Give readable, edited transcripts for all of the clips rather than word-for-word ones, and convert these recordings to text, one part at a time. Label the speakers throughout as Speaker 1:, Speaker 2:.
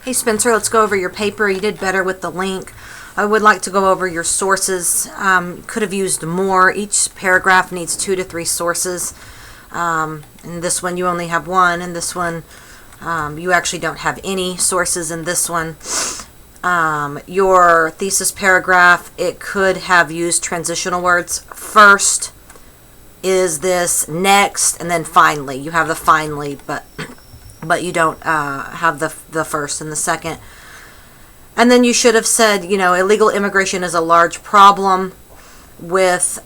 Speaker 1: Hey Spencer, let's go over your paper. You did better with the link. I would like to go over your sources. Could have used more. Each paragraph needs 2 to 3 sources. In this one you only have one. In this one you actually don't have any sources in this one. Your thesis paragraph, it could have used transitional words. First is this, next, and then finally. You have the finally, but you don't have the first and the second. And then you should have said, you know, illegal immigration is a large problem with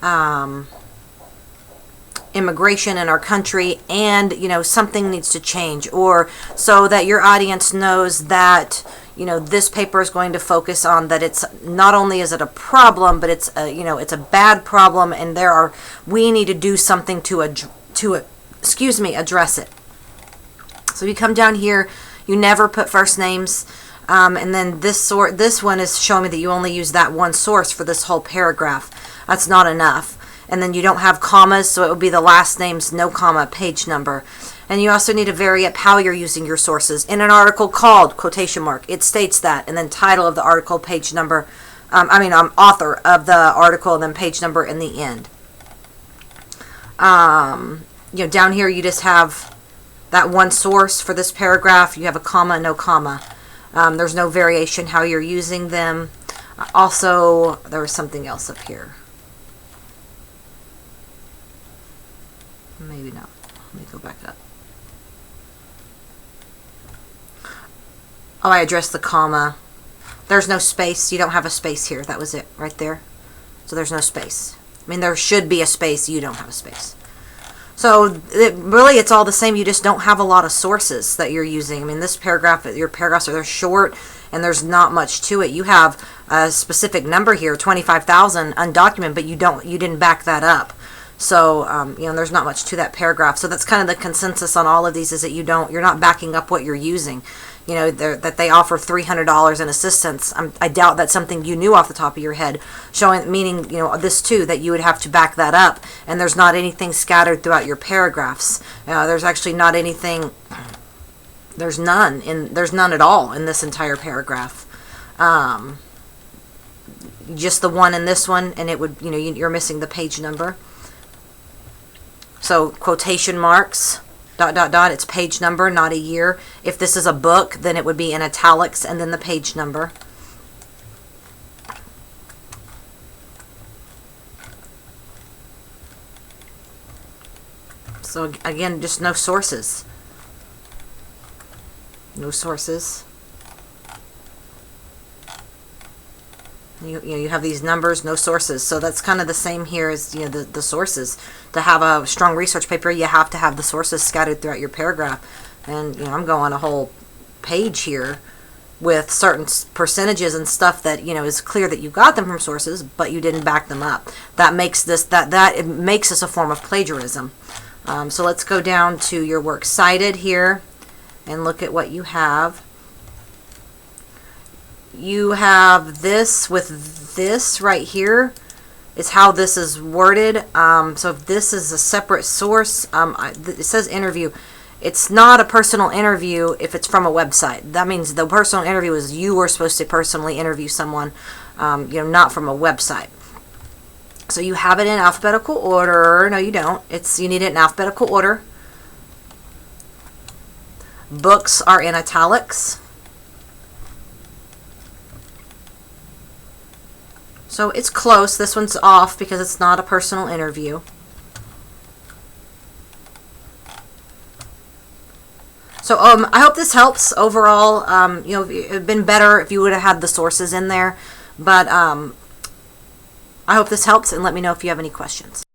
Speaker 1: immigration in our country, and, you know, something needs to change, or so that your audience knows that, you know, this paper is going to focus on that it's not only is it a problem, but it's a, you know, it's a bad problem, and we need to do something to address it. So you come down here, you never put first names, and then this one is showing me that you only use that one source for this whole paragraph. That's not enough. And then you don't have commas, so it would be the last names, no comma, page number. And you also need to vary up how you're using your sources. In an article called, quotation mark, it states that, and then title of the article, page number, author of the article, and then page number in the end. You know, down here you just have that one source for this paragraph. You have a comma, no comma. There's no variation how you're using them. Also, there was something else up here. Maybe not. Let me go back up. Oh, I addressed the comma. There's no space. You don't have a space here. That was it right there. So there's no space. I mean, there should be a space. You don't have a space. So really, it's all the same. You just don't have a lot of sources that you're using. I mean, this paragraph, your paragraphs they're short, and there's not much to it. You have a specific number here, 25,000 undocumented, but you didn't back that up. So you know, there's not much to that paragraph. So that's kind of the consensus on all of these, is that you're not backing up what you're using. You know, that they offer $300 in assistance. I doubt that's something you knew off the top of your head, meaning, you know, this too, that you would have to back that up. And there's not anything scattered throughout your paragraphs. There's actually not anything. There's none at all in this entire paragraph. Just the one in this one, and it would, you know, you're missing the page number. So quotation marks, ... it's page number, not a year. If this is a book, then it would be in italics and then the page number. So again, just no sources. No sources. You have these numbers, no sources. So that's kind of the same here as, you know, the sources. To have a strong research paper, you have to have the sources scattered throughout your paragraph. And, you know, I'm going a whole page here with certain percentages and stuff that, you know, is clear that you got them from sources, but you didn't back them up. That makes this it makes this a form of plagiarism. So let's go down to your works cited here and look at what you have. You have this with this right here is how this is worded. So if this is a separate source, it says interview. It's not a personal interview if it's from a website. That means the personal interview is you were supposed to personally interview someone, you know, not from a website. So you have it in alphabetical order. No, you don't. You need it in alphabetical order. Books are in italics. So it's close. This one's off because it's not a personal interview. So I hope this helps overall. You know, it would have been better if you would have had the sources in there. But I hope this helps, and let me know if you have any questions.